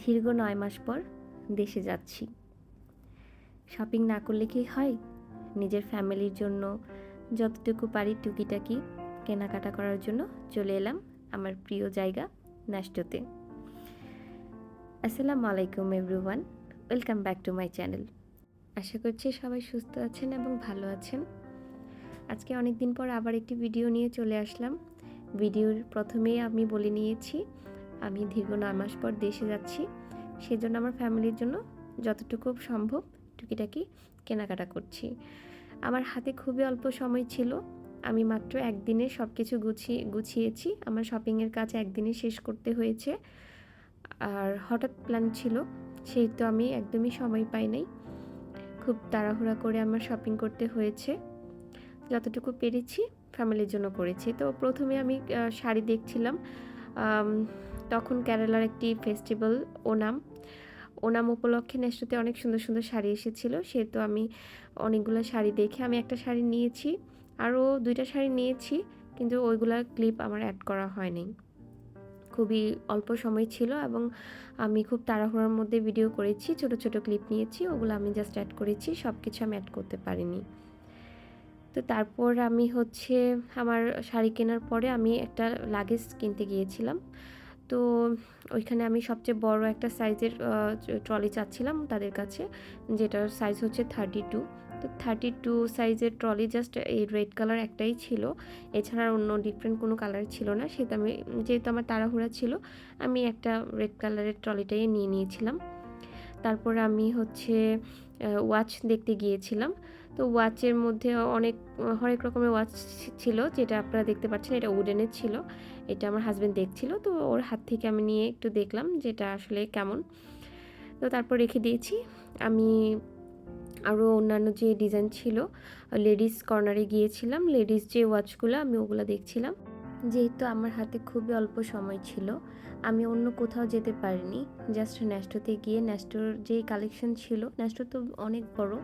দীর্ঘ 9 মাস পর দেশে যাচ্ছি। শপিং না করলে কি হয়? নিজের ফ্যামিলির জন্য যতটুকু পারি টুকিটাকি কেনাকাটা করার জন্য চলে এলাম আমার প্রিয় জায়গা ন্যাস্টোতে। আসসালামু আলাইকুম everyone, welcome back to my channel. আশা করছি সবাই সুস্থ আছেন এবং ভালো আছেন। আজকে অনেক দিন পর আবার একটি ভিডিও নিয়ে চলে আসলাম। ভিডিওর প্রথমেই আমি বলে নিয়েছি আমি দীর্ঘ 9 মাস পর দেশে যাচ্ছি। সেজন্য আমার ফ্যামিলির জন্য যতটুকু সম্ভব টুকিটাকি কেনাকাটা করছি। আমার হাতে খুবই অল্প সময় ছিল। আমি মাত্র একদিনে সব কিছু গুছিয়েছি। আমার শপিংয়ের কাজ একদিনে শেষ করতে হয়েছে। আর হঠাৎ প্ল্যান ছিল, সেহেতু আমি একদমই সময় পাই নাই। খুব তাড়াহুড়া করে আমার শপিং করতে হয়েছে। যতটুকু পেরেছি ফ্যামিলির জন্য করেছি। তো প্রথমে আমি শাড়ি দেখছিলাম। তখন কেরালার একটি ফেস্টিভ্যাল ওনাম উপলক্ষে নেস্টোতে অনেক সুন্দর সুন্দর শাড়ি এসেছিল। সেহেতু আমি অনেকগুলো শাড়ি দেখে আমি একটা শাড়ি নিয়েছি, আরও 2টা শাড়ি নিয়েছি, কিন্তু ওইগুলার ক্লিপ আমার অ্যাড করা হয়নি। খুবই অল্প সময় ছিল এবং আমি খুব তাড়াহুড়োর মধ্যে ভিডিও করেছি। ছোট ছোট ক্লিপ নিয়েছি, ওগুলো আমি জাস্ট অ্যাড করেছি, সব কিছু আমি অ্যাড করতে পারিনি। তো তারপর আমি আমার শাড়ি কেনার পরে আমি একটা লাগেজ কিনতে গিয়েছিলাম। তো ওইখানে আমি সবচেয়ে বড় একটা সাইজের ট্রলি চাচ্ছিলাম তাদের কাছে, যেটার সাইজ হচ্ছে 32। তো 32 সাইজের ট্রলি জাস্ট এই রেড কালার একটাই ছিল, এছাড়া অন্য ডিফারেন্ট কোনো কালার ছিল না। যেহেতু আমার তাড়াহুড়া ছিল, আমি একটা রেড কালারের ট্রলিটাই নিয়ে নিয়েছিলাম। তারপর আমি ওয়াচ দেখতে গিয়েছিলাম। তো ওয়াচের মধ্যে হরেক রকমের ওয়াচ ছিল, যেটা আপনারা দেখতে পাচ্ছেন এটা উডেনের ছিল। এটা আমার হাজব্যান্ড দেখছিল, তো ওর হাত থেকে আমি নিয়ে একটু দেখলাম যেটা আসলে কেমন। তো তারপর রেখে দিয়েছি। আমি আরও অন্যান্য যে ডিজাইন ছিল, লেডিস কর্নারে গিয়েছিলাম। লেডিস যে ওয়াচগুলো আমি ওগুলো দেখছিলাম। যেহেতু আমার হাতে খুবই অল্প সময় ছিল, আমি অন্য কোথাও যেতে পারিনি। জাস্ট ন্যাস্টোতে গিয়ে ন্যাস্টোর যেই কালেকশন ছিল, ন্যাস্টো তো অনেক বড়,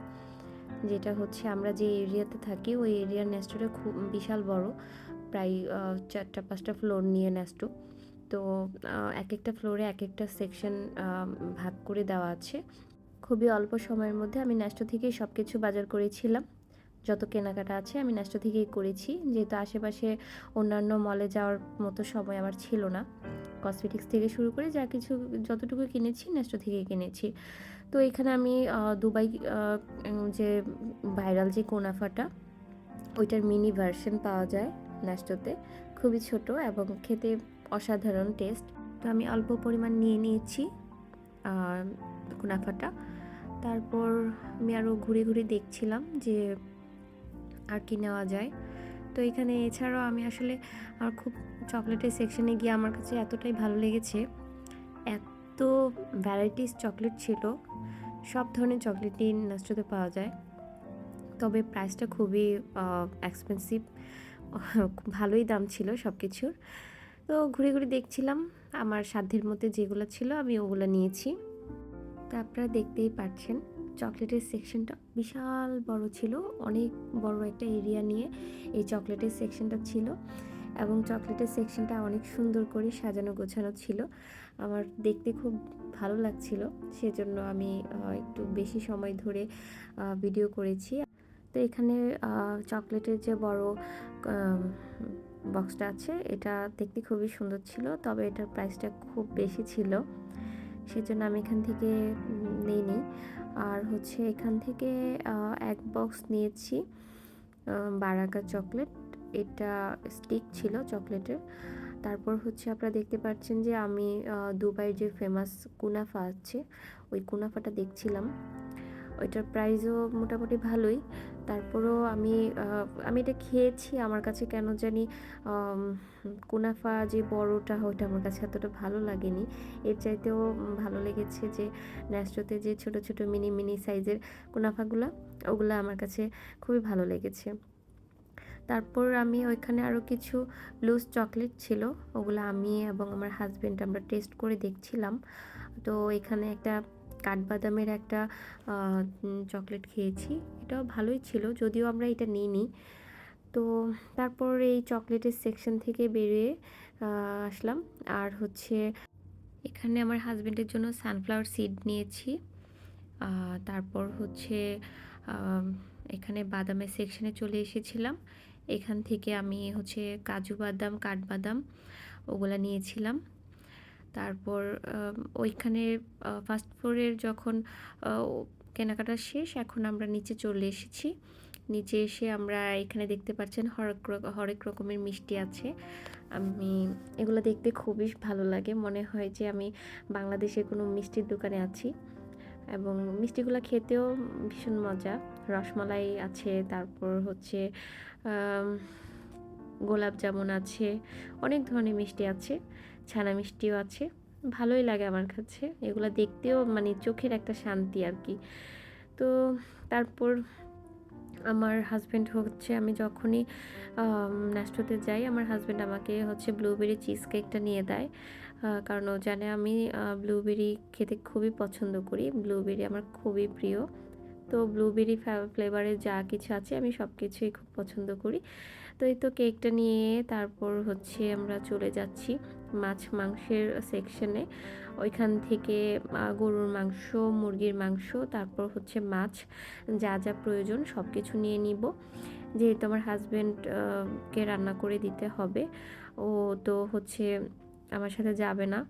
যেটা আমরা যে এরিয়াতে থাকি ওই এরিয়ার ন্যাস্টোটা খুব বিশাল বড়, প্রায় 4টা-5টা ফ্লোর নিয়ে ন্যাস্টো। তো এক একটা ফ্লোরে এক একটা সেকশন ভাগ করে দেওয়া আছে। খুবই অল্প সময়ের মধ্যে আমি ন্যাস্টো থেকেই সব কিছু বাজার করেছিলাম। যত কেনাকাটা আছে আমি ন্যাস্টো থেকেই করেছি, যেহেতু আশেপাশে অন্যান্য মলে যাওয়ার মতো সময় আমার ছিল না। কসমেটিক্স থেকে শুরু করে যা কিছু যতটুকু কিনেছি ন্যাস্টো থেকেই কিনেছি। তো এখানে আমি দুবাই যে ভাইরাল যে কুনাফাটা, ওইটার মিনি ভার্সন পাওয়া যায় ন্যাস্টোতে, খুবই ছোট এবং খেতে অসাধারণ টেস্ট। তো আমি অল্প পরিমাণ নিয়ে নিয়েছি কুনাফাটা। তারপর আমি আরও ঘুরে ঘুরে দেখছিলাম যে আর কি নেওয়া যায়। তো এখানে এছাড়াও আমি আমার খুব চকলেটের সেকশনে গিয়ে আমার কাছে এতটাই ভালো লেগেছে, এত ভ্যারাইটিস চকলেট ছিল। সব ধরনের চকলেটই ন্যাস্টোতে পাওয়া যায়, তবে প্রাইসটা খুবই এক্সপেন্সিভ। ভালোই দাম ছিল সব কিছুর। তো ঘুরে ঘুরে দেখছিলাম, আমার সাধ্যের মধ্যে যেগুলো ছিল আমি ওগুলো নিয়েছি। তো আপনারা দেখতেই পাচ্ছেন চকলেটের সেকশনটা বিশাল বড় ছিল, অনেক বড় একটা এরিয়া নিয়ে এই চকলেটের সেকশনটা ছিল, এবং চকলেটের সেকশনটা অনেক সুন্দর করে সাজানো গোছানো ছিল। আমার দেখতে খুব ভালো লাগছিল, সেজন্য আমি একটু বেশি সময় ধরে ভিডিও করেছি। তো এখানে চকলেটের যে বড় বক্সটা আছে, এটা দেখতে খুবই সুন্দর ছিল, তবে এটার প্রাইসটা খুব বেশি ছিল, সেজন্য আমি এখান থেকে নিইনি। আর এখান থেকে এক বক্স নিয়েছি বারাকা চকলেট, এটা স্টিক ছিল চকলেটের। তারপর আপনারা দেখতে পাচ্ছেন যে আমি দুবাইয়ের যে ফেমাস কুনাফা আছে, ওই কুনাফাটা দেখছিলাম। ওইটার প্রাইসও মোটামুটি ভালোই। তারপরও আমি এটা খেয়েছি, আমার কাছে কেন জানি কুনাফা যে বড়টা, ওইটা আমার কাছে এতটা ভালো লাগেনি। এর চাইতেও ভালো লেগেছে যে ন্যাস্টোতে যে ছোট ছোট মিনি মিনি সাইজের কুনাফাগুলো, ওগুলো আমার কাছে খুবই ভালো লেগেছে। তারপর আমি ওইখানে আরও কিছু লুজ চকলেট ছিল, ওগুলো আমি এবং আমার হাজব্যান্ড আমরা টেস্ট করে দেখছিলাম। তো এখানে একটা কাঠবাদামের একটা চকলেট খেয়েছি, এটাও ভালোই ছিল, যদিও আমরা এটা নিইনি। তো তারপর এই চকলেটের সেকশন থেকে বেরিয়ে আসলাম। আর এখানে আমার হাজব্যান্ডের জন্য সানফ্লাওয়ার সিড নিয়েছি। তারপর হচ্ছে আম এখানে বাদামের সেকশনে চলে এসেছিলাম। এখান থেকে আমি হচ্ছে কাজু বাদাম, কাঠবাদাম ওগুলা নিয়েছিলাম। তারপর ওইখানে ফার্স্ট ফ্লোরের যখন কেনাকাটা শেষ, এখন আমরা নিচে চলে এসেছি। নিচে এসে আমরা এখানে দেখতে পাচ্ছেন হরেক রকমের মিষ্টি আছে। আমি এগুলো দেখতে খুবই ভালো লাগে, মনে হয় যে আমি বাংলাদেশের কোনো মিষ্টির দোকানে আছি। এবং মিষ্টিগুলো খেতেও ভীষণ মজা। রসমালাই আছে, তারপর হচ্ছে গোলাপ জামুন আছে, অনেক ধরনের মিষ্টি আছে, ছানা মিষ্টিও আছে। ভালোই লাগে আমার কাছে এগুলো দেখতেও, মানে চোখের একটা শান্তি আর কি। তো তারপর আমার হাজব্যান্ড হচ্ছে, আমি যখনই ন্যাস্টোতে যাই আমার হাজব্যান্ড আমাকে হচ্ছে ব্লুবেরি চিজ কেকটা নিয়ে দেয়, কারণ ও জানে আমি ব্লুবেরি খেতে খুবই পছন্দ করি, ব্লুবেরি আমার খুবই প্রিয়। তো ব্লুবেরি ফ্লেভারের যা কিছু আছে আমি সব কিছুই খুব পছন্দ করি। তো এই তো কেকটা নিয়ে তারপর হচ্ছে আমরা চলে যাচ্ছি মাছ মাংসের সেকশনে। ওইখান থেকে গরুর মাংস, মুরগির মাংস, তারপর হচ্ছে মাছ, যা যা প্রয়োজন সব কিছু নিয়ে নিব, যেহেতু আমার হাজব্যান্ড কে রান্না করে দিতে হবে। ও তো হচ্ছে আমার সাথে যাবে না,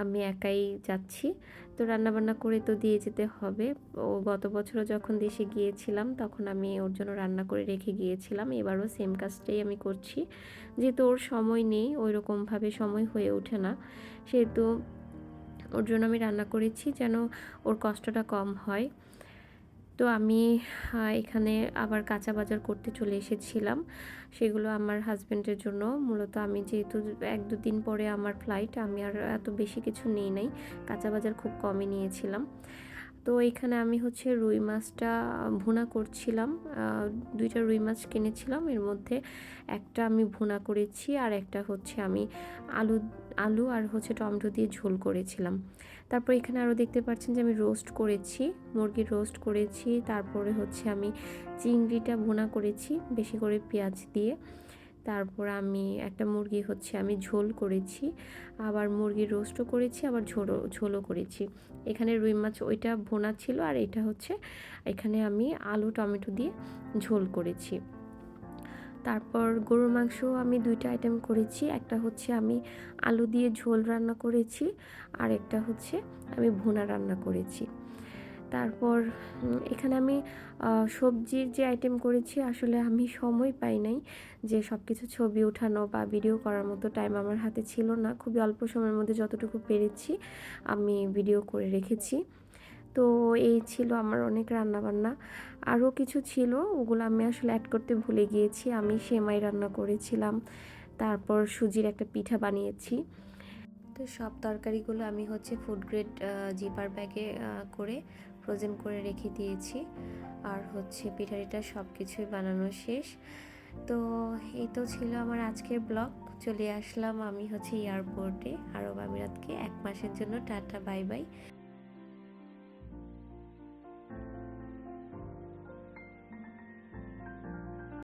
আমি একাই যাচ্ছি। তো রান্নাবান্না করে তো দিয়ে যেতে হবে। ও গত বছরও যখন দেশে গিয়েছিলাম তখন আমি ওর জন্য রান্না করে রেখে গিয়েছিলাম, এবারও সেম কাজটাই আমি করছি। যেহেতু ওর সময় নেই, ওই রকমভাবে সময় হয়ে ওঠে না, সেহেতু ওর জন্য আমি রান্না করেছি যেন ওর কষ্টটা কম হয়। তো আমি এখানে আবার কাঁচা বাজার করতে চলে এসেছিলাম, সেগুলো আমার হাজব্যান্ডের জন্য। মূলত আমি যেহেতু 1-2 দিন পরে আমার ফ্লাইট, আমি আর এত বেশি কিছু নিই নাই, কাঁচা বাজার খুব কমই নিয়েছিলাম। তো এখানে আমি হচ্ছে রুই মাছটা ভুনা করছিলাম। 2টা রুই মাছ কিনেছিলাম, এর মধ্যে একটা আমি ভুনা করেছি আর একটা হচ্ছে আমি আলু আলু আর হচ্ছে টমেটো দিয়ে ঝোল করেছিলাম। তারপর এখানে আরও দেখতে পাচ্ছেন যে আমি রোস্ট করেছি, মুরগির রোস্ট করেছি। তারপরে হচ্ছে আমি চিংড়িটা ভুনা করেছি বেশি করে পেঁয়াজ দিয়ে। তারপর আমি একটা মুরগি হচ্ছে আমি ঝোল করেছি, আবার মুরগির রোস্টও করেছি, আবার ঝোলও করেছি। এখানে রুই মাছ ওইটা ভুনা ছিল, আর এটা হচ্ছে এখানে আমি আলু টমেটো দিয়ে ঝোল করেছি। তারপর গরুর মাংস আমি 2টা আইটেম করেছি, একটা হচ্ছে আমি আলু দিয়ে ঝোল রান্না করেছি, আর একটা হচ্ছে আমি ভুনা রান্না করেছি। তারপর এখানে আমি সবজির যে আইটেম করেছি, আসলে আমি সময় পাই নাই যে সব কিছু ছবি ওঠানো বা ভিডিও করার মতো টাইম আমার হাতে ছিল না। খুবই অল্প সময়ের মধ্যে যতটুকু পেরেছি আমি ভিডিও করে রেখেছি। তো এই ছিল আমার অনেক রান্নাবান্না। আরও কিছু ছিল, ওগুলো আমি আসলে অ্যাড করতে ভুলে গিয়েছি। আমি সেমাই রান্না করেছিলাম, তারপর সুজির একটা পিঠা বানিয়েছি। তো সব তরকারিগুলো আমি হচ্ছে ফুড গ্রেড জিপার ব্যাগে করে ফ্রোজেন করে রেখে দিয়েছি। আর হচ্ছে পিঠাটা সব কিছুই বানানো শেষ। তো এই তো ছিল আমার আজকের ব্লগ। চলে আসলাম আমি হচ্ছে এয়ারপোর্টে, আরব আমিরাতকে 1 মাসের জন্য। Tata, bye bye.